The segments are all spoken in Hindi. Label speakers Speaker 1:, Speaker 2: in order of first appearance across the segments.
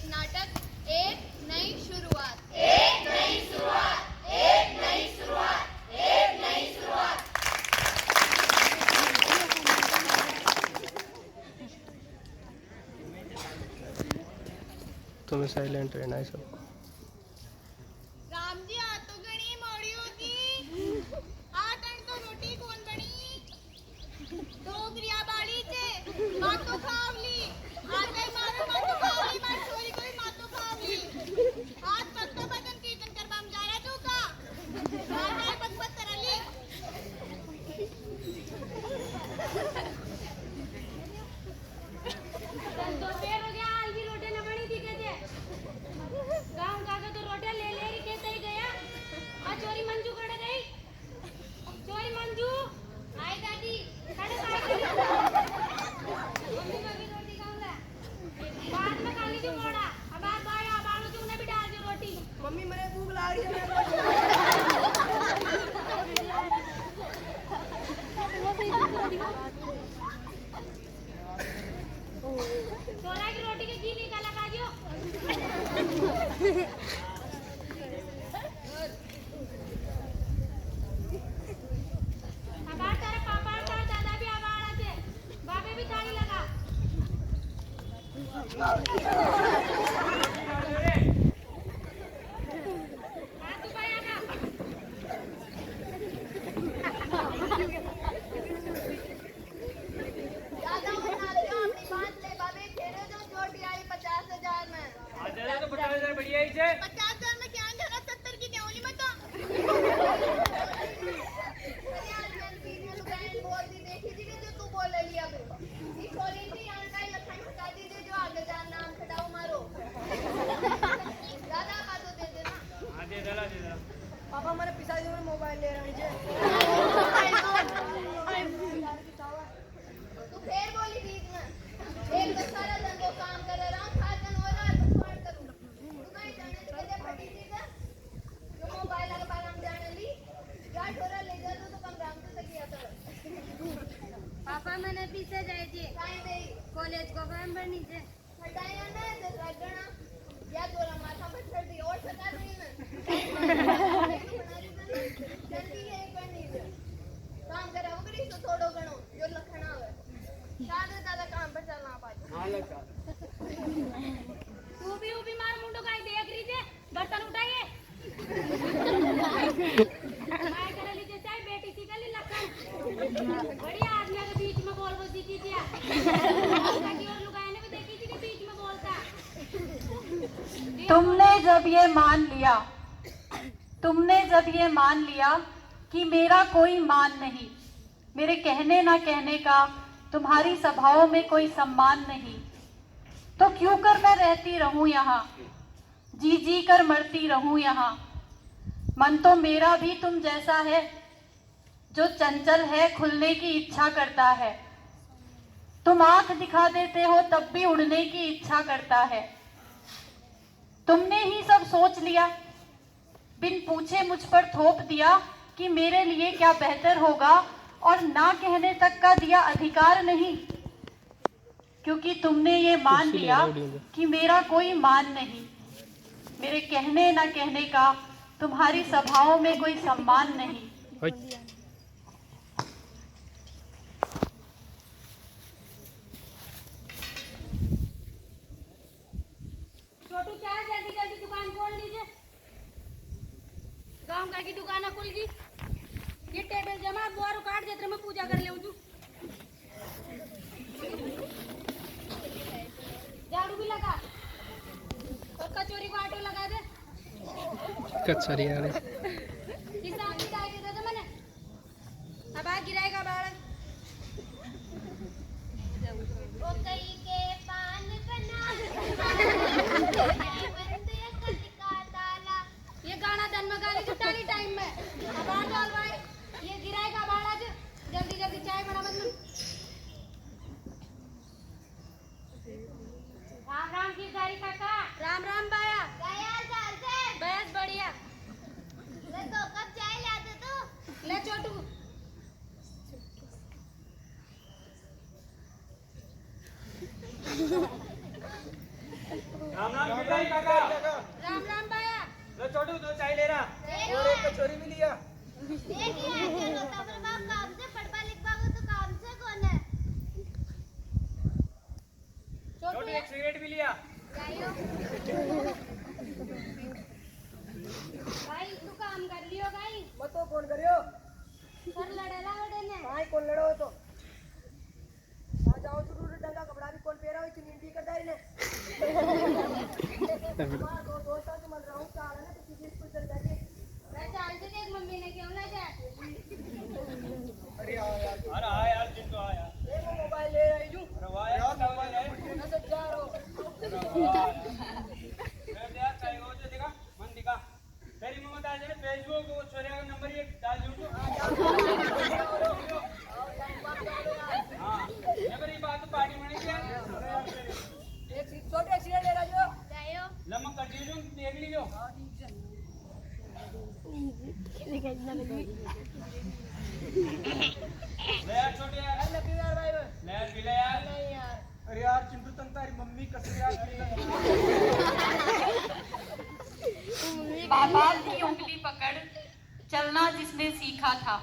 Speaker 1: नाटक एक नई शुरुआत। एक नई शुरुआत, एक नई शुरुआत, एक नई शुरुआत।
Speaker 2: तुम्हें साइलेंट रहना है सब।
Speaker 1: राम जी आ तो घनी मोड़ी होगी। आटन तो रोटी कौन बनी? डोगरिया बाड़ी से मातो खावली। आटे मारो मातो खावली, मार छोरी कोई मातो खावली। आज तक तो बदन कीर्तन करवा हम जा रहा तू का। बार पग पत्थर अली।
Speaker 3: तो पेड़ हो गया, आज भी रोटी न बनी थी कहते। गाँव का तो रोटी ले ले रही कहते ही गया। और चोरी मंजू कड़े गई। चोरी मंजू आई दादी कड़े आई मम्मी को भी रोटी खाऊंगा। बाद में खा लीजिए मोड़ा। अब आप बाया बालू जी उन्हें भी डाल दी रोटी।
Speaker 4: मम्मी मेरे भूख लग रही है।
Speaker 3: छोरा की रोटी के घी निकाला काजियो। अब तारे पापा तारे दादा भी आवारा थे। बाबे भी थाली लगा। हाँ तू भाई आना।
Speaker 1: दादा बता दो अपनी बात ले बाबे खेरे जो जोड़ भी आई 50,000 में।
Speaker 5: आजा तो 50,000 बढ़िया ही छे।
Speaker 1: 50,000 में क्या जरा 70 की देवली मत तो। अरे आज मैंने सीनियर लुगाइन बोल दी देखी थी कि जो तू बोल लिया बे। ये छोरी थी यहाँ का लखन बता दी जो आगे जान नाम खटाओ मारो। दादा का तो दे देना।
Speaker 5: हाँ दे दला दे दला।
Speaker 4: पापा मेरे पिताजी ने मोबाइल ले रहे हैं।
Speaker 1: तू फिर बोली बीच में। एक तो सारा दिन वो काम कर रहा हूँ, सात दिन हो रहा है बसवाड़ करूँ। तुम्हें जाने तो कदे फटी थी ना? जो मोबाइल लगा पार हम जाने ली। क्या ठोरा ले जा तो कम राम से किया तो।
Speaker 3: पापा मैंने पीछे जाए थे
Speaker 1: काहे दे?
Speaker 3: कॉलेज को फॉर्म भरनी थे।
Speaker 1: हटाया ना तो रगड़ना। या तोरा माथा पर चढ़ दी और सका रही ना। जल्दी है एक बार नहीं दे। काम करा वगरी तो थोड़ो घणो जो लखना है। दादा दादा काम पर चलना पाए।
Speaker 5: हाँ लगा।
Speaker 3: तू भी मार मुंडो का देख रही थे बर्तन उठाइए। माय कर लीजिए चाहे बेटी सी कली लखन बढ़िया आदमी के बीच में बोल बोल सीखी थी। ताकि और लुगाई ने भी देखी थी कि बीच में बोलता।
Speaker 6: तुमने जब ये मान लिया कि मेरा कोई मान नहीं, मेरे कहने ना कहने का तुम्हारी सभाओं में कोई सम्मान नहीं, तो क्यों कर मैं रहती रहूं यहाँ, जी जी कर मरती रहूं यहाँ। मन तो मेरा भी तुम जैसा है, जो चंचल है खुलने की इच्छा करता है। तुम आंख दिखा देते हो तब भी उड़ने की इच्छा करता है। तुमने ही सब सोच लिया, बिन पूछे मुझ पर थोप दिया कि मेरे लिए क्या बेहतर होगा, और ना कहने तक का दिया अधिकार नहीं, क्योंकि तुमने ये मान लिया कि मेरा कोई मान नहीं, मेरे कहने ना कहने का तुम्हारी सभाओं में कोई सम्मान नहीं।
Speaker 3: छोटू चाहे जल्दी जल्दी दुकान खोल लीजिए। गांव का की दुकान खुल गई। ये टेबल जमा बुआरो काट देते मैं पूजा कर ले तू। झाड़ू भी लगा और कचौरी को आटो लगा दे।
Speaker 2: कचौरी आ रही।
Speaker 3: हिसाब किताब दे दे मैंने। अब आ गिराएगा बाड़ा।
Speaker 1: ओ कई के पान बना।
Speaker 3: ये गाना धन में गा ली टाली टाइम में। अब आ डाल भाई ये गिराएगा बाड़ा जो जल्दी जल्दी चाय बना मत। राम राम की गाड़ी काका। राम राम बाया।
Speaker 1: गया साल से।
Speaker 3: बस बढ़िया।
Speaker 1: ले तो कब चाय लाते तू?
Speaker 3: ले छोटू।
Speaker 5: राम राम बिल्ला काका।
Speaker 3: राम राम बाया।
Speaker 5: लो छोटू दो चाय ले रहा।
Speaker 4: और एक कचौरी भी लिया।
Speaker 1: काम से पढ़वा लिखवा को तो काम से कौन है?
Speaker 5: छोटू एक सिगरेट भी लिया।
Speaker 3: भाई तू काम कर लियो भाई।
Speaker 4: मत तो फोन करियो।
Speaker 3: सर लड़ेला वड़े ने।
Speaker 4: हाँ कौन लड़ो तो। आ जाओ शुरू डंगा कपड़ा भी कौन पेरा इतनी नींदी कर दाई ने। हमारा दो दोस्त से मिल रहा हूँ कहा ना तो किसी स्कूल चल जाके।
Speaker 3: मैं चाल से देख मम्मी ने क्यों ना जाए।
Speaker 4: अरे यार।
Speaker 5: अरे हाँ यार जिंदो आ यार।
Speaker 4: ये वो मोबाइल ले रही हूँ।
Speaker 5: अरे वाह यार मोबाइल है।
Speaker 4: मैं तो जा रहा हूँ।
Speaker 5: मैं यार चाय को जो दिखा मन दिखा। तेरी मम्मी आज ने फेसबुक वो छोरे का नंबर ये डाल दूँ तो। हाँ ये मेरी बात तो पार्टी में नहीं किया।
Speaker 4: एक छोटे एक्सीडेंट ले रहा जो।
Speaker 3: जायो।
Speaker 5: लम्बा कर दीजिए देख लीजिए। ले यार छोटे यार।
Speaker 4: अरे नबी यार भाई।
Speaker 5: ले यार पी ले यार।
Speaker 4: नहीं यार।
Speaker 5: अरे यार चिंटू तन तारी मम्मी कसम यार पी ले।
Speaker 6: माँ बाप की उंगली पकड़ चलना जिसने सीखा था,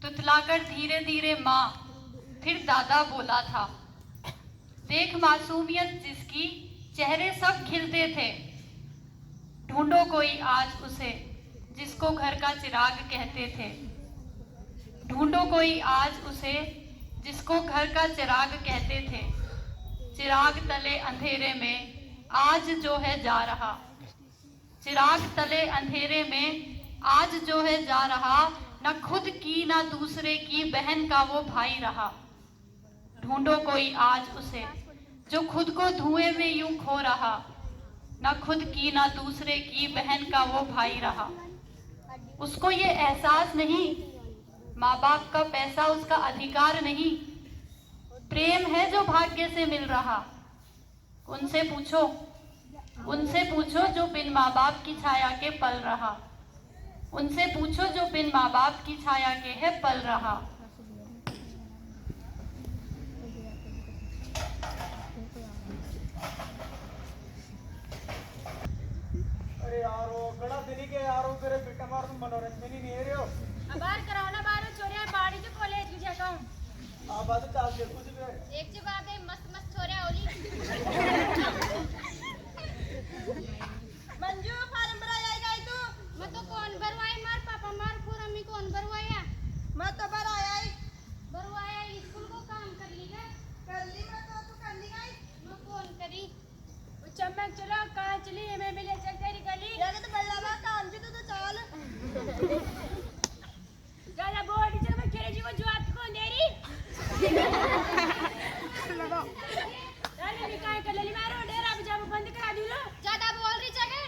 Speaker 6: तुतलाकर धीरे धीरे माँ फिर दादा बोला था। देख मासूमियत जिसकी चेहरे सब खिलते थे, ढूंढो कोई आज उसे जिसको घर का चिराग कहते थे। ढूंढो कोई आज उसे जिसको घर का चिराग कहते थे। चिराग तले अंधेरे में आज जो है जा रहा। चिराग तले अंधेरे में आज जो है जा रहा, न खुद की न दूसरे की बहन का वो भाई रहा। ढूंढो कोई आज उसे जो खुद को धुएं में यूं खो रहा, न खुद की न दूसरे की बहन का वो भाई रहा। उसको ये एहसास नहीं माँ बाप का पैसा उसका अधिकार नहीं, प्रेम है जो भाग्य से मिल रहा। उनसे पूछो जो बिन माँ बाप की छाया के पल रहा। उनसे पूछो जो बिन माँ बाप की छाया के है पल रहा।
Speaker 5: अरे यारो गड़ा दिनी के यारो तेरे बेटा मार तुम मनोरंजन ही नहीं है रे हो।
Speaker 3: बाहर कराओ ना बाहर छोरिया बाड़ी जो कॉलेज की जगह हूँ।
Speaker 5: आ बात चाल के कुछ भी
Speaker 3: एक जी बात है मस्त मस्त छोरिया होली।
Speaker 1: मंजू फार्म भरा जाएगा तू।
Speaker 3: मैं तो कौन भरवाई मार पापा मार पूरा अम्मी कौन भरवाया।
Speaker 1: मैं तो भरा आई।
Speaker 3: भरवाया स्कूल को काम कर ली गए।
Speaker 1: कर ली मैं तो तू कर ली गई।
Speaker 3: मैं कौन करी। चमक चलो कहाँ चली मैं भी ले चल तेरी गली।
Speaker 1: यार तो बल्ला बा काम जी तो चल।
Speaker 3: ज्यादा बोर्ड टीचर में खेले जी को जवाब कौन दे रही। अरे मैं काय कर लेली मारो डेरा बजा बंद करा दी लो। ज्यादा बोल रही जगह।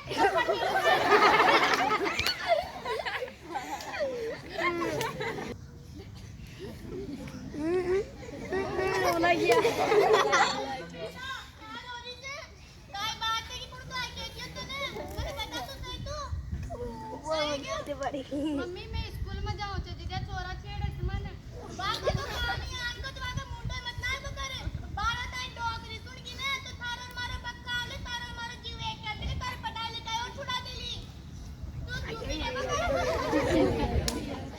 Speaker 1: बोला गया।
Speaker 3: मम्मी मैं स्कूल में जाऊँ तो दीदी चोरा छेड़े मन
Speaker 1: बात तो कहानी आन को तुम्हारे मुंडे मत ना तो करे। बारह टाइम डॉगरी सुन की ने तो थारा मारा पक्का ले थारा मारा जीव एक कर दे कर पढ़ाई लिखाई और छुड़ा देली। तू चुप ही रह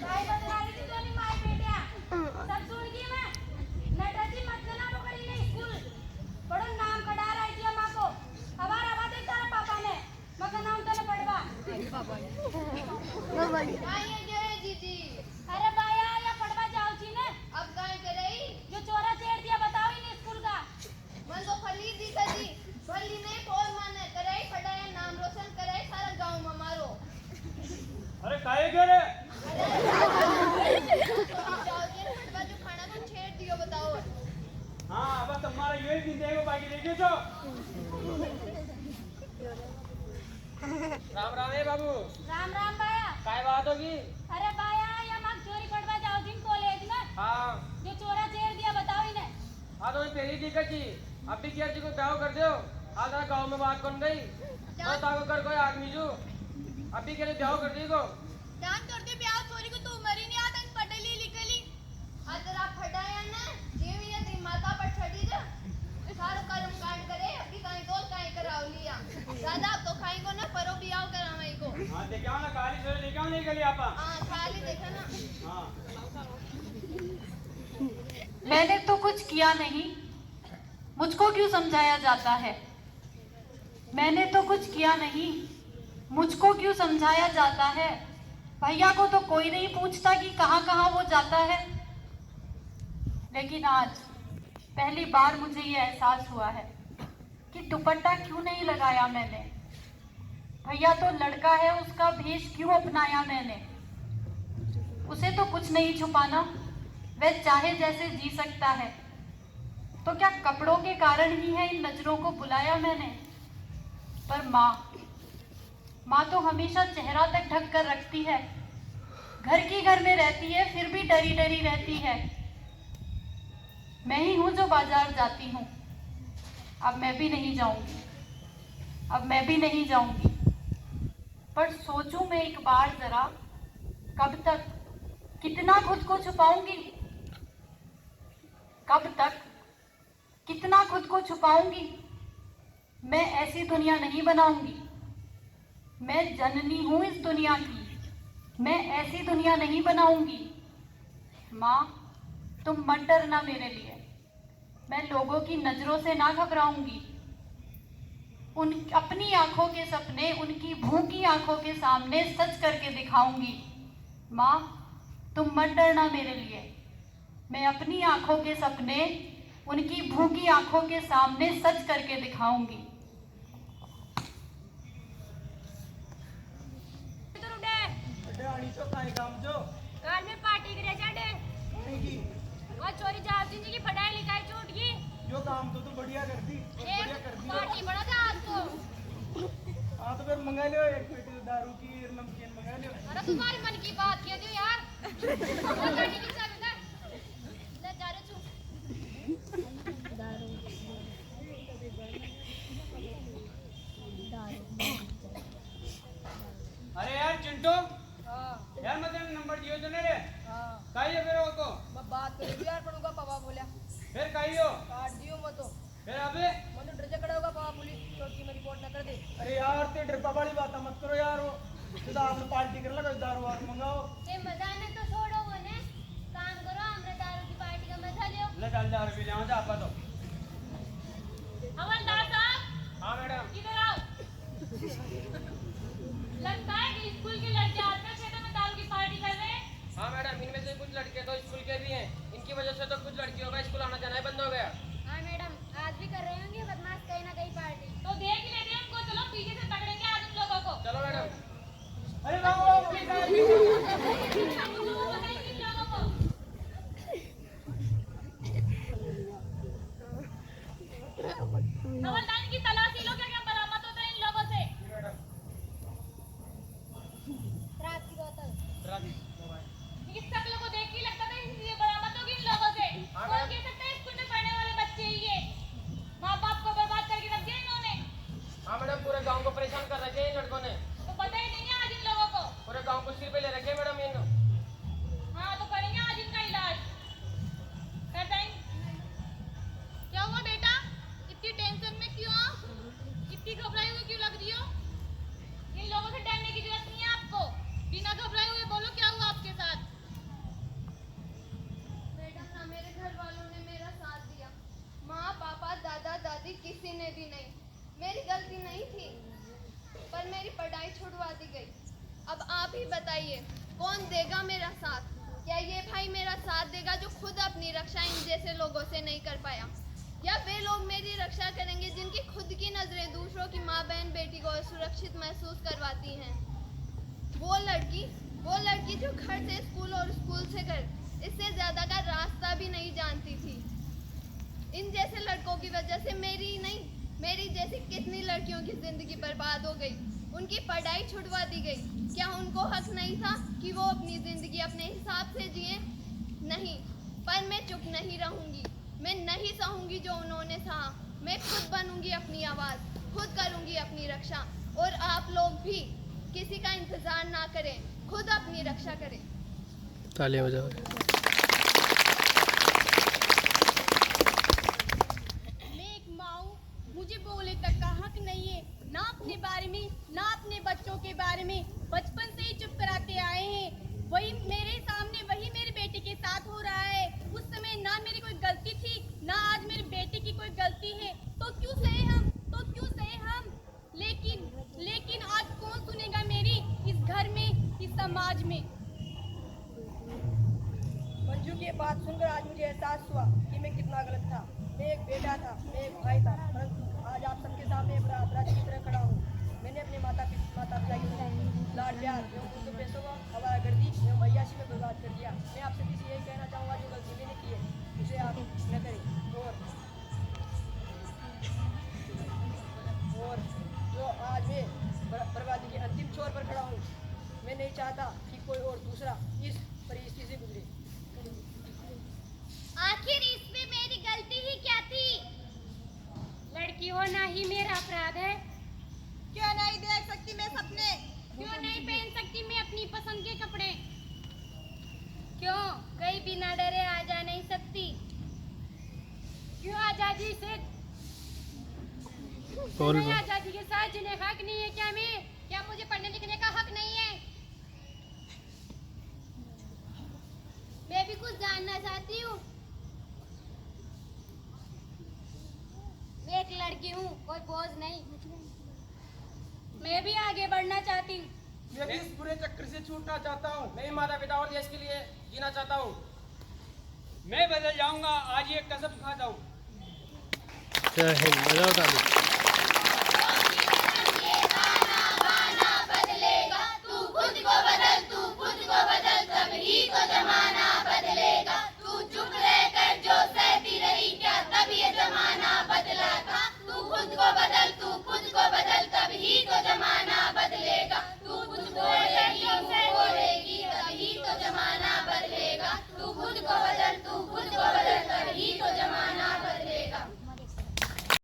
Speaker 3: काय बदला रही थी तोनी माई बेटिया सब सुन गई मैं नटराजी मत करना पकड़ी ने स्कूल बड़ा नाम कढ़ा रही थी मां को हमारा बात है तारा पापा ने मगर नाम तो न पढ़वा
Speaker 1: आई ये दीदी।
Speaker 3: अरे बाया या पढ़वा जाओ छी ने
Speaker 1: अब गाय करे
Speaker 3: जो चोरा छेड़ दिया बताओ ही नहीं स्कूल का
Speaker 1: मन तो फली दी कदी फली नहीं बोल माने करे पढ़ाई नाम रोशन करे सारा गांव में मारो।
Speaker 5: अरे काहे क्यों रे
Speaker 1: जाओ के पढ़वा जो खाना को छेड़ दियो बताओ।
Speaker 5: हाँ बस तुम्हारा यही दिन देगा बाकी देखिए तो राम राम है बाबू।
Speaker 3: राम राम बाया।
Speaker 5: काय बात होगी।
Speaker 3: अरे बाया या मां चोरी पढ़वा जाओ दिन कॉलेज में
Speaker 5: हाँ
Speaker 3: जो चोरा छेड़ दिया बताओ ही ने
Speaker 5: हाँ तो पहली दिक्कत थी अब भी क्या जी को ब्याह कर दो। आज गाँव में बात कौन गई तो ताको कर कोई आदमी जो अभी के लिए ब्याह कर दी को
Speaker 1: जान कर दे ब्याह चोरी को तू मरी नहीं आता पढ़ली लिखली अदरा फटाया ना जीव ये दी माता पर छड़ी जा सारो कर्म कांड करे अभी काई तोल
Speaker 5: निकली आपा।
Speaker 1: हाँ खाली देखा ना।
Speaker 5: हाँ
Speaker 6: मैंने तो कुछ किया नहीं, मुझको क्यों समझाया जाता है? मैंने तो कुछ किया नहीं, मुझको क्यों समझाया जाता है? भैया को तो कोई नहीं पूछता कि कहाँ कहाँ वो जाता है। लेकिन आज पहली बार मुझे ये एहसास हुआ है कि दुपट्टा क्यों नहीं लगाया मैंने। भैया तो लड़का है, उसका भेष क्यों अपनाया मैंने। उसे तो कुछ नहीं छुपाना, वह चाहे जैसे जी सकता है। तो क्या कपड़ों के कारण ही है इन नजरों को बुलाया मैंने? पर माँ तो हमेशा चेहरा तक ढक कर रखती है, घर की घर में रहती है, फिर भी डरी डरी रहती है। मैं ही हूँ जो बाजार जाती हूँ, अब मैं भी नहीं जाऊंगी, अब मैं भी नहीं जाऊंगी। पर सोचूं मैं एक बार जरा, कब तक कितना खुद को छुपाऊंगी? कब तक कितना खुद को छुपाऊंगी? मैं ऐसी दुनिया नहीं बनाऊंगी। मैं जननी हूं इस दुनिया की, मैं ऐसी दुनिया नहीं बनाऊंगी। माँ, तुम मत डरना मेरे लिए, मैं लोगों की नजरों से ना घबराऊंगी। उन अपनी आंखों के सपने उनकी भूखी आंखों के सामने सच करके दिखाऊंगी। माँ, तुम मत डरना मेरे लिए, मैं अपनी आंखों के सपने उनकी भूखी आंखों के सामने सच करके दिखाऊंगी।
Speaker 3: काल में पार्टी करे जाडे और चोरी जावती जी की पढ़ाई लिखाई छूट गई।
Speaker 7: जो काम तो तू बढ़िया कर दी, बढ़िया कर दी।
Speaker 3: पार्टी बड़ा था आज तो।
Speaker 7: हाँ तो फिर मंगा लियो एक पेटी दारू की नमकीन मंगा लियो।
Speaker 3: अरे तुम्हारे मन की बात कह दियो यार। गाड़ी की चाबी दे, ले जा रे तू।
Speaker 5: अरे यार चिंटू, यार मतलब नंबर दियो तो नहीं रे। काई है फिर वो को?
Speaker 4: मैं बात करी यार, पर उनका पापा बोला
Speaker 5: फिर काई हो?
Speaker 4: काट दियो मैं तो।
Speaker 5: फिर अबे
Speaker 4: मैं तो डर जा खड़ा होगा, पापा पुलिस चौकी में रिपोर्ट ना कर दे।
Speaker 7: अरे यार ते ड्रिपा वाली बात मत करो यार, वो सीधा आपने पार्टी कर लगा दारू वारू मंगाओ।
Speaker 3: ये मजा ने तो छोड़ो वो ने, काम करो, हमरे दारू की पार्टी का मजा लियो।
Speaker 5: ले चल दारू पी ले आ जा आपा तो।
Speaker 3: हवलदार साहब,
Speaker 5: हाँ मैडम।
Speaker 3: इधर आओ। लगता है कि स्कूल के लड़के आजकल क्षेत्र में दारू की पार्टी कर रहे हैं।
Speaker 5: हाँ मैडम, इनमें से कुछ लड़के तो स्कूल के भी हैं, इनकी वजह से तो कुछ लड़कियों का स्कूल आना जाना ही बंद हो गया।
Speaker 3: हाँ मैडम, आज भी कर रहे होंगे बदमाश कहीं ना कहीं पार्टी। तो देख ही लेते हैं उनको, चलो पीछे से पकड़ेंगे आज उन लोगों को।
Speaker 5: चलो मैडम।
Speaker 7: अरे वाह प्लीज
Speaker 3: उन लोगों को बताएंगे इन लोगों को। हवलदार की तलाशी लो, क्या क्या बरामद होता है इन लोगों से। शराब की बोतल। ये सब लोगों को देख के लगता था ये बरामद होगी इन लोगों से। कौन कह सकता है स्कूल में पढ़ने वाले बच्चे ही ये माँ बाप को बर्बाद करके रख दिया इन्होंने।
Speaker 5: हाँ मैडम, पूरे गांव को परेशान कर रखे हैं इन लड़कों ने।
Speaker 3: तो पता ही नहीं है आज इन लोगों को।
Speaker 5: पूरे गांव को सिर पे ले रखे हैं मैडम इन।
Speaker 3: हाँ तो करेंगे आज इनका इलाज। कर देंगे।
Speaker 1: क्या हुआ बेटा, इतनी टेंशन में क्यों? इतनी घबराई हुई क्यों लग रही हो?
Speaker 3: इन लोगों से डरने की जरूरत नहीं है आपको।
Speaker 1: बिना घबराए हुए बोलो, क्या हुआ आपके साथ?
Speaker 8: मैडम ना मेरे घर वालों ने मेरा साथ दिया, माँ पापा दादा दादी किसी ने भी नहीं। मेरी गलती नहीं थी, पर मेरी पढ़ाई छुड़वा दी गई। अब आप ही बताइए कौन देगा मेरा साथ? क्या ये भाई मेरा साथ देगा जो खुद अपनी रक्षा इन जैसे लोगों से नहीं कर पाया? या वे लोग मेरी रक्षा करेंगे जिनकी खुद की नजरें दूसरों की माँ बहन बेटी को सुरक्षित महसूस करवाती हैं? वो लड़की जो घर से स्कूल और स्कूल से घर, इससे ज्यादा का रास्ता भी नहीं जानती थी। इन जैसे लड़कों की वजह से मेरी ही नहीं, मेरी जैसी कितनी लड़कियों की जिंदगी बर्बाद हो गई, उनकी पढ़ाई छुड़वा दी गई। क्या उनको हक नहीं था कि वो अपनी जिंदगी अपने हिसाब से जिए? नहीं, पर मैं चुप नहीं रहूंगी। मैं नहीं सहूंगी जो उन्होंने सहा। मैं खुद बनूंगी अपनी आवाज, खुद करूंगी अपनी रक्षा। और आप लोग भी किसी का इंतजार ना करें, खुद अपनी रक्षा करें।
Speaker 2: तालियां बजाओ।
Speaker 1: मैं एक माँ हूँ, मुझे बोले तक का हक नहीं है। ना अपने बारे में ना अपने बच्चों के बारे में बचपन से ही चुप कराते आए हैं। वही मेरे सामने वही मेरे बेटे के साथ हो रहा है। उस समय ना मेरी कोई गलती थी ना आज मेरे बेटे की कोई गलती है, तो क्यों सहे हम, तो क्यों सहे हम। लेकिन आज कौन सुनेगा मेरी इस घर में, इस समाज में।
Speaker 4: मंजू की बात सुनकर आज मुझे एहसास हुआ कि मैं कितना गलत था। मैं एक बेटा था, मैं एक भाई था, परंतु आज आप सबके सामने एक अपराधी की तरह खड़ा हूँ। मैंने अपने माता पिता की लाड प्यार एवं उनके पैसों को हवाला कर दी एवं अय्याशी में बर्बाद कर दिया। मैं आप सभी से यही कहना चाहूँगा, जो गलती मैंने की है उसे आप न करें। और जो आज मैं बर्बादी के अंतिम छोर पर खड़ा हूँ, मैं नहीं चाहता कि कोई और दूसरा इस परिस्थिति से गुजरे।
Speaker 3: आखिर इसमें मेरी गलती ही क्या थी? लड़की होना ही मेरा अपराध है।
Speaker 1: क्यों नहीं देख सकती मैं सपने,
Speaker 3: क्यों नहीं पहन सकती मैं अपनी पसंद के कपड़े? क्यों कहीं बिना डरे आ जा नहीं सकती? क्यों आजादी से आजादी के साथ जीने का हक नहीं है क्या मैं? क्या मुझे पढ़ने लिखने का हक नहीं है? मैं भी कुछ जानना चाहती हूँ। मैं एक लड़की हूँ, कोई बोझ नहीं। मैं भी आगे बढ़ना चाहती हूँ।
Speaker 7: मैं भी इस बुरे चक्कर से छूटना चाहता हूँ।
Speaker 5: मैं भी माता पिता और देश के लिए जीना चाहता हूँ।
Speaker 9: मैं बदल जाऊंगा, आज ये कसम खाता हूँ।
Speaker 2: जय हिंद, बजाओ ताली।
Speaker 1: तू खुद को बदल तब ही तो जमाना बदलेगा। तू चुप रहकर जो सहती रही क्या तब ये जमाना